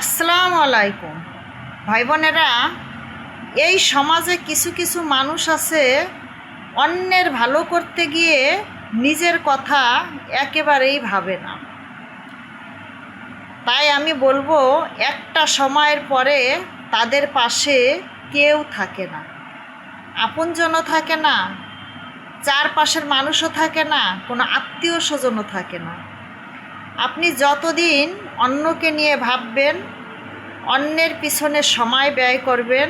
আসসালামু আলাইকুম ভাই বোনেরা। এই সমাজে কিছু কিছু মানুষ আছে অন্যের ভালো করতে গিয়ে নিজের কথা একেবারেই ভাবে না। তাই আমি বলবো, একটা সময়ের পরে তাদের পাশে কেউ থাকে না, আপনজনও থাকে না, চারপাশের মানুষও থাকে না, কোনো আত্মীয় স্বজনও থাকে না। আপনি যতদিন অন্যকে নিয়ে ভাববেন, অন্যের পিছনে সময় ব্যয় করবেন,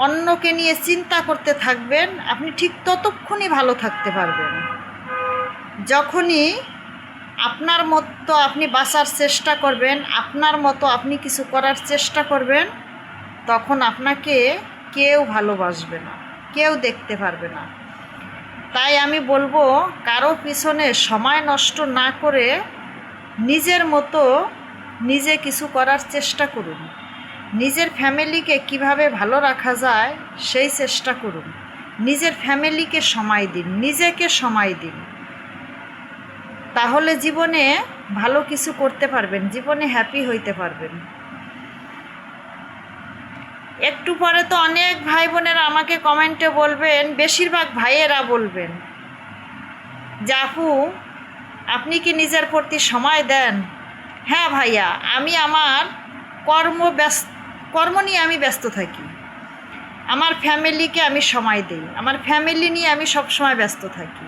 অন্যকে নিয়ে চিন্তা করতে থাকবেন, আপনি ঠিক ততক্ষণই ভালো থাকতে পারবেন। যখনই আপনার মতো আপনি বাঁচার চেষ্টা করবেন, আপনার মতো আপনি কিছু করার চেষ্টা করবেন, তখন আপনাকে কেউ ভালোবাসবে না, কেউ দেখতে পারবে না। তাই আমি বলবো, কারো পিছনে সময় নষ্ট না করে নিজের মতো নিজে কিছু করার চেষ্টা করুন। নিজের ফ্যামিলিকে কিভাবে ভালো রাখা যায় সেই চেষ্টা করুন। নিজের ফ্যামিলিকে সময় দিন, নিজেকে সময় দিন, তাহলে জীবনে ভালো কিছু করতে পারবেন, জীবনে হ্যাপি হইতে পারবেন। একটু পরে তো অনেক ভাই বোনেরা আমাকে কমেন্টে বলবেন, বেশিরভাগ ভাইয়েরা বলবেন যে আপু, আপনি কি নিজের প্রতি সময় দেন? হ্যাঁ ভাইয়া, আমি আমার কর্ম নিয়ে আমি ব্যস্ত থাকি, আমার ফ্যামিলিকে আমি সময় দিই, আমার ফ্যামিলি নিয়ে আমি সবসময় ব্যস্ত থাকি।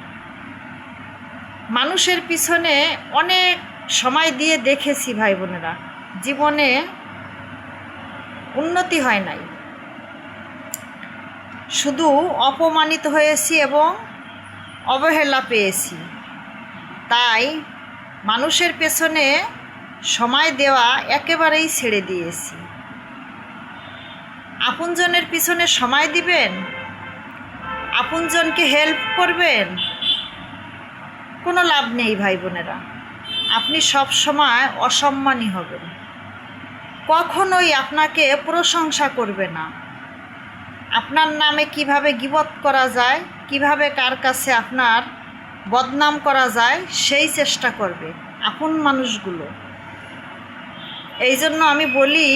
মানুষের পিছনে অনেক সময় দিয়ে দেখেছি ভাই বোনেরা, জীবনে উন্নতি হয় নাই, শুধু অপমানিত হয়েছি এবং অবহেলা পেয়েছি। তাই মানুষের পেছনে সময় দেওয়া একেবারেই ছেড়ে দিয়েছি। আপনজনের পিছনে সময় দিবেন, আপনজনকে হেল্প করবেন, কোনো লাভ নেই ভাই বোনেরা। আপনি সব সময় অসম্মানী হবেন, কখনোই আপনাকে প্রশংসা করবে না। আপনার নামে কিভাবে গীবত করা যায়, কিভাবে কার কাছে আপনার বদনাম করা যায় সেই চেষ্টা করবে আপন মানুষগুলো। এই জন্য আমি বলি,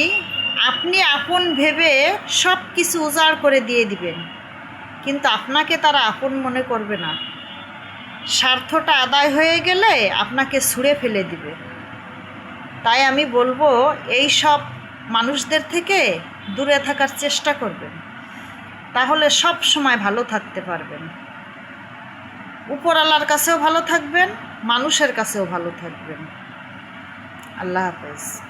আপনি আপন ভেবে সব কিছু উজাড় করে দিয়ে দিবেন, কিন্তু আপনাকে তারা আপন মনে করবে না। স্বার্থটা আদায় হয়ে গেলে আপনাকে ছুঁড়ে ফেলে দিবে। তাই আমি বলবো, এই সব মানুষদের থেকে দূরে থাকার চেষ্টা করবেন, তাহলে সব সময় ভালো থাকতে পারবেন। উপরওয়ালার কাছেও ভালো থাকবেন, মানুষের কাছেও ভালো থাকবেন। আল্লাহ হাফেজ।